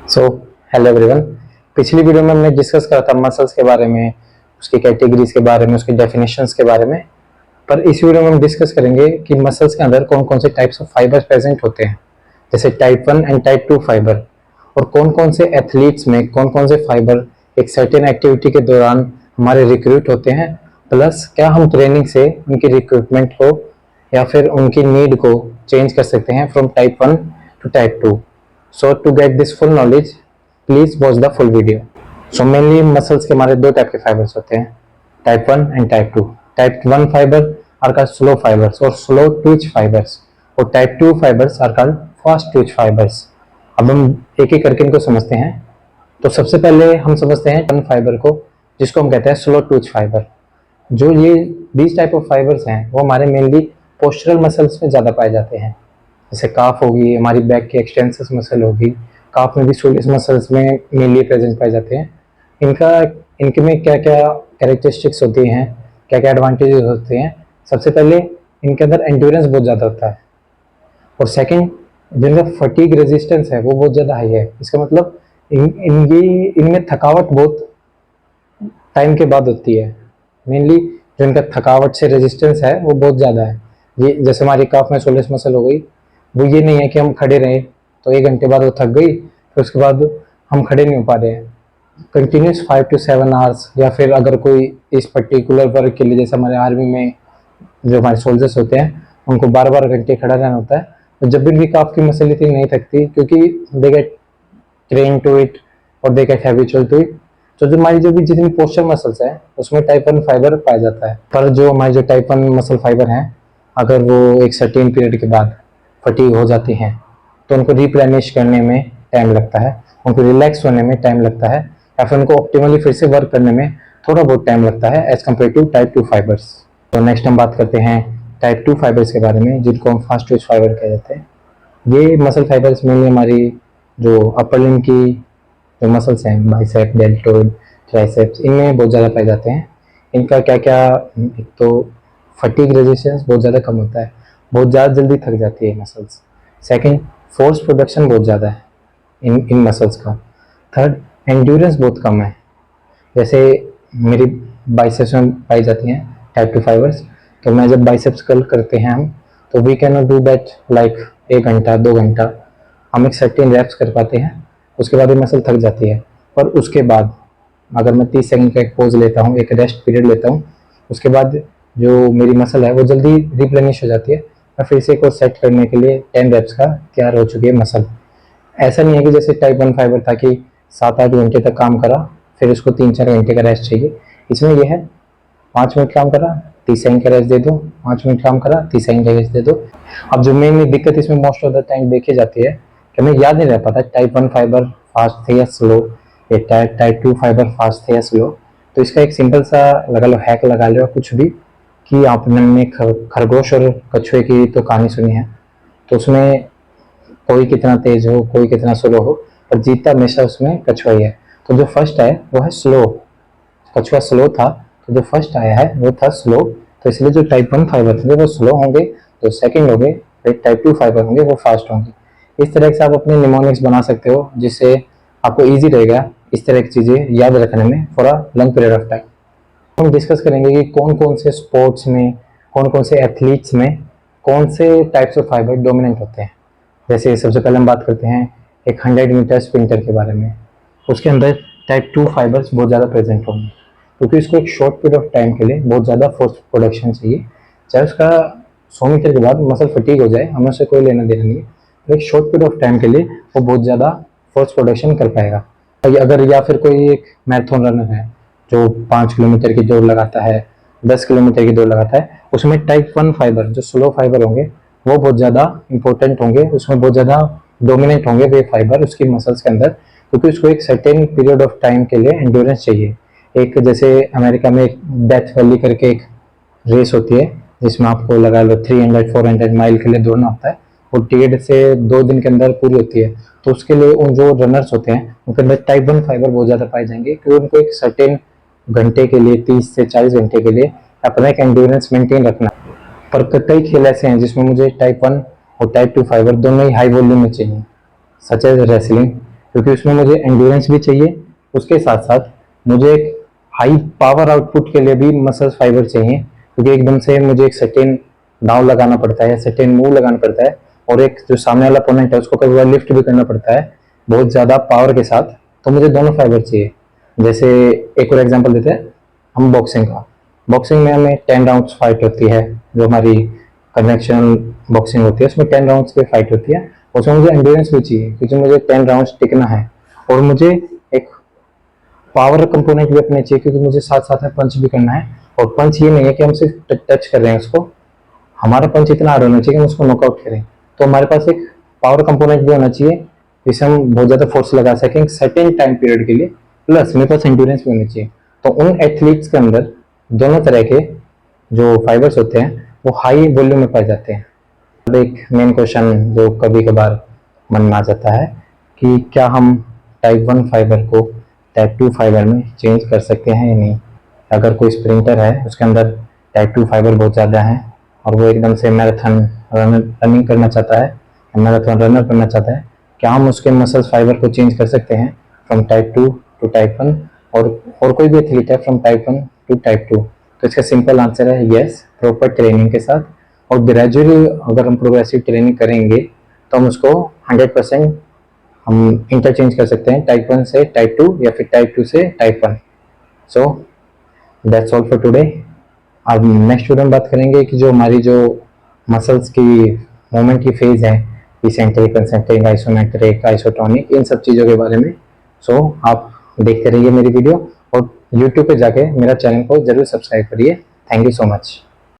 So hello everyone. पिछली video में हमने डिस्कस करा था मसल्स के बारे में, उसकी कैटेगरीज के बारे में, उसकी डेफिनेशंस के बारे में। पर इस वीडियो में हम डिस्कस करेंगे कि मसल्स के अंदर कौन कौन से टाइप्स ऑफ फाइबर्स प्रेजेंट होते हैं, जैसे टाइप 1 एंड टाइप 2 फाइबर, और कौन कौन से एथलीट्स में कौन कौन से फाइबर एक सर्टेन एक्टिविटी के दौरान हमारे रिक्रूट होते हैं, प्लस क्या हम ट्रेनिंग से उनकी रिक्रूटमेंट को या फिर उनकी नीड को चेंज कर सकते हैं from type 1 to type 2। So to get this full knowledge, please watch the full video. So mainly muscles के हमारे दो टाइप के फाइबर्स होते हैं, type 1 and type 2। Type 1 fibre are called slow fibres और स्लो ट्विच फाइबर्स, और type 2 fibres are called fast twitch fibres. अब हम एक एक करके इनको समझते हैं। तो सबसे पहले हम समझते हैं 1 फाइबर को, जिसको हम कहते हैं स्लो ट्विच फाइबर। जो ये 20 टाइप ऑफ फाइबर्स हैं वो हमारे मेनली पोस्चरल मसल्स में ज़्यादा पाए जाते हैं, जैसे काफ होगी, हमारी बैक की एक्सटेंसस मसल होगी, काफ में भी सोलिस मसल्स में मेनली प्रेजेंट पाए जाते हैं। इनके में क्या क्या कैरेक्टरिस्टिक्स होती हैं, क्या क्या एडवांटेजेस होते हैं। सबसे पहले इनके अंदर एंड्योरेंस बहुत ज़्यादा होता है, और सेकंड जिनका फटीग रेजिस्टेंस है वो बहुत ज़्यादा हाई है। इसका मतलब इनमें थकावट बहुत टाइम के बाद होती है। मेनली जो इनका थकावट से रेजिस्टेंस है वो बहुत ज़्यादा है। ये जैसे हमारी काफ में सोलिस मसल हो गई, वो ये नहीं है कि हम खड़े रहें तो 1 घंटे बाद वो थक गई, फिर उसके बाद हम खड़े नहीं हो पा रहे हैं। कंटिन्यूस 5 to 7 आवर्स, या फिर अगर कोई इस पर्टिकुलर वर्क के लिए, जैसे हमारे आर्मी में जो हमारे सोल्जर्स होते हैं उनको 12-12 घंटे खड़ा रहना होता है, तो जब भी उनकी काफ की मसल इतनी नहीं थकती, क्योंकि they get train to it और they get habitual to it. तो जो हमारी भी जितनी पोस्चर मसल्स है उसमें टाइप 1 फाइबर पाया जाता है। पर जो हमारी जो टाइप 1 मसल फाइबर हैं, अगर वो एक सर्टेन पीरियड के बाद फटीग हो जाती हैं तो उनको रिप्लेनिश करने में टाइम लगता है, उनको रिलैक्स होने में टाइम लगता है, या फिर उनको ऑप्टिमली फिर से वर्क करने में थोड़ा बहुत टाइम लगता है as compare to type 2 fibres. तो नेक्स्ट हम बात करते हैं टाइप 2 फाइबर्स के बारे में, जिनको हम फास्ट ट्विच फाइबर कह जाते हैं। ये मसल फाइबर्स मेनली हमारी जो अपर लिम्ब की जो मसल्स हैं, बाइसेप, डेल्टोइड, ट्राइसेप्स, इनमें बहुत ज़्यादा पाए जाते हैं। इनका क्या क्या, एक तो फटीग रेजिस्टेंस बहुत ज़्यादा कम होता है, बहुत ज़्यादा जल्दी थक जाती है मसल्स। सेकंड, फोर्स प्रोडक्शन बहुत ज़्यादा है इन मसल्स का। थर्ड, एंड्योरेंस बहुत कम है। जैसे मेरी बाइसेप्स में पाई जाती हैं टाइप 2 फाइबर्स, तो मैं जब बाइसेप्स कर्ल करते हैं हम, तो we can not do that like 1 घंटा 2 घंटा। हम एक सर्टेन रैप्स कर पाते हैं, उसके बाद ये मसल थक जाती है। पर उसके बाद अगर मैं 30 सेकंड का एक पोज लेता हूँ, एक रेस्ट पीरियड लेता हूँ, उसके बाद जो मेरी मसल है वो जल्दी रिप्लेनिश हो जाती है। मैं फिर से एक और सेट करने के लिए 10 रेप्स का तैयार हो चुकी है मसल। ऐसा नहीं है कि जैसे टाइप 1 फाइबर था कि 7-8 घंटे तक काम करा फिर उसको 3-4 घंटे का रेस्ट चाहिए। इसमें यह है 5 मिनट काम करा, 30 सेकंड का रेस्ट दे दो, 5 मिनट काम करा, 30 सेकंड का रेस्ट दे दो। अब जो मेन दिक्कत इसमें मोस्ट ऑफ द टाइम देखी जाती है कि हमें याद नहीं रह पाता टाइप 1 फाइबर फास्ट थे या स्लो, या टाइप 2 फाइबर फास्ट थे या स्लो। तो इसका एक सिंपल सा लगा लो, हैक लगा लो कुछ भी, कि आपने खरगोश और कछुए की तो कहानी सुनी है, तो उसमें कोई कितना तेज हो कोई कितना स्लो हो, पर जीतता हमेशा उसमें कछुआ ही है। तो जो फर्स्ट है वो है स्लो, कछुआ स्लो था, तो जो फर्स्ट आया है वो था स्लो। तो इसलिए जो टाइप 1 फाइबर थे वो स्लो होंगे, जो सेकंड होंगे टाइप 2 फाइबर होंगे वो फास्ट होंगे। इस तरह से आप अपने निमोनिक्स बना सकते हो, जिससे आपको ईजी रहेगा इस तरह की चीज़ें याद रखने में for a long period of time. हम डिस्कस करेंगे कि कौन कौन से स्पोर्ट्स में, कौन कौन से एथलीट्स में कौन से टाइप्स ऑफ फाइबर डोमिनेंट होते हैं। जैसे सबसे पहले हम बात करते हैं एक 100 मीटर स्प्रिंटर के बारे में। उसके अंदर टाइप 2 फाइबर्स बहुत ज़्यादा प्रेजेंट होंगे, क्योंकि इसको एक शॉर्ट पीरियड ऑफ टाइम के लिए बहुत ज़्यादा फोर्स प्रोडक्शन चाहिए। चाहे उसका 100 मीटर के बाद मसल फटीग हो जाए, हमें उससे कोई लेना देना नहीं है, तो एक शॉर्ट पीरियड ऑफ टाइम के लिए वो बहुत ज़्यादा फोर्स प्रोडक्शन कर पाएगा। अगर या फिर कोई एक मैराथन रनर है जो 5 किलोमीटर की दौड़ लगाता है, 10 किलोमीटर की दौड़ लगाता है, उसमें टाइप 1 फाइबर जो स्लो फाइबर होंगे वो बहुत ज़्यादा इंपॉर्टेंट होंगे, उसमें बहुत ज़्यादा डोमिनेंट होंगे वे फाइबर उसकी मसल्स के अंदर, क्योंकि उसको एक सर्टेन पीरियड ऑफ टाइम के लिए एंड्योरेंस चाहिए। एक जैसे अमेरिका में एक डेथ वैली करके एक रेस होती है, जिसमें आपको लगा लो 300-400 माइल के लिए दौड़ना होता है, वो 1.5 से 2 दिन के अंदर पूरी होती है। तो उसके लिए उन जो रनर्स होते हैं उनके अंदर टाइप 1 फाइबर बहुत ज़्यादा पाए जाएंगे, क्योंकि उनको एक सर्टेन घंटे के लिए, 30 से 40 घंटे के लिए अपना एक एंड्योरेंस मेंटेन रखना। पर कई खेल ऐसे हैं जिसमें मुझे टाइप 1 और टाइप 2 फाइबर दोनों ही हाई वॉल्यूम में चाहिए, सच एज रेसलिंग, क्योंकि उसमें मुझे एंड्योरेंस भी चाहिए, उसके साथ साथ मुझे एक हाई पावर आउटपुट के लिए भी मसल्स फाइबर चाहिए, क्योंकि एकदम से मुझे एक सर्टेन दाव लगाना पड़ता है, सर्टेन मूव लगाना पड़ता है, और एक जो सामने वाला अपोनेंट है उसको कभी बार लिफ्ट भी करना पड़ता है बहुत ज़्यादा पावर के साथ, तो मुझे दोनों फाइबर चाहिए। जैसे एक और एग्जांपल देते हैं हम बॉक्सिंग का। बॉक्सिंग में हमें 10 राउंड्स फाइट होती है, जो हमारी कन्वेंशनल बॉक्सिंग होती है उसमें 10 राउंड्स की फाइट होती है। उसमें मुझे एंड्योरेंस भी चाहिए, क्योंकि मुझे 10 राउंड्स टिकना है, और मुझे एक पावर कंपोनेंट भी अपने चाहिए, क्योंकि मुझे साथ साथ में पंच भी करना है। और पंच ये नहीं है कि हम सिर्फ टच कर रहे हैं उसको, हमारा पंच इतना हार्ड होना चाहिए कि हम उसको नॉकआउट करें। तो हमारे पास एक पावर कंपोनेंट भी होना चाहिए जिससे हम बहुत ज़्यादा फोर्स लगा सकें सर्टेन टाइम पीरियड के लिए, प्लस मेरे पास एंड्योरेंस भी होनी चाहिए। तो उन एथलीट्स के अंदर दोनों तरह के जो फाइबर्स होते हैं वो हाई वॉल्यूम में पाए जाते हैं। अब एक मेन क्वेश्चन जो कभी कभार मन में आ जाता है कि क्या हम टाइप 1 फाइबर को टाइप 2 फाइबर में चेंज कर सकते हैं या नहीं। अगर कोई स्प्रिंटर है उसके अंदर टाइप 2 फाइबर बहुत ज़्यादा है और वो एकदम से मैराथन रनिंग करना चाहता है, मैराथन रनर बनना चाहता है, क्या हम उसके मसल्स फाइबर को चेंज कर सकते हैं फ्रॉम टाइप 2 टू टाइप 1, और कोई भी एथलीट है फ्रॉम टाइप 1 टू टाइप 2। तो इसका सिंपल आंसर है यस, प्रॉपर ट्रेनिंग के साथ और ग्रेजुअली अगर हम प्रोग्रेसिव ट्रेनिंग करेंगे तो हम उसको 100% हम इंटरचेंज कर सकते हैं टाइप 1 से टाइप 2 या फिर टाइप 2 से type 1। So that's all for today. अब नेक्स्ट वीडियो में बात करेंगे कि जो हमारी जो मसल्स की मूवमेंट की फेज है, इसेंट्रिक, कंसेंट्रिक, आइसोमेट्रिक, आइसोटोनिक, इन सब चीज़ों के बारे में। सो आप देखते रहिए मेरी वीडियो और यूट्यूब पे जाके मेरा चैनल को जरूर सब्सक्राइब करिए। Thank you so much.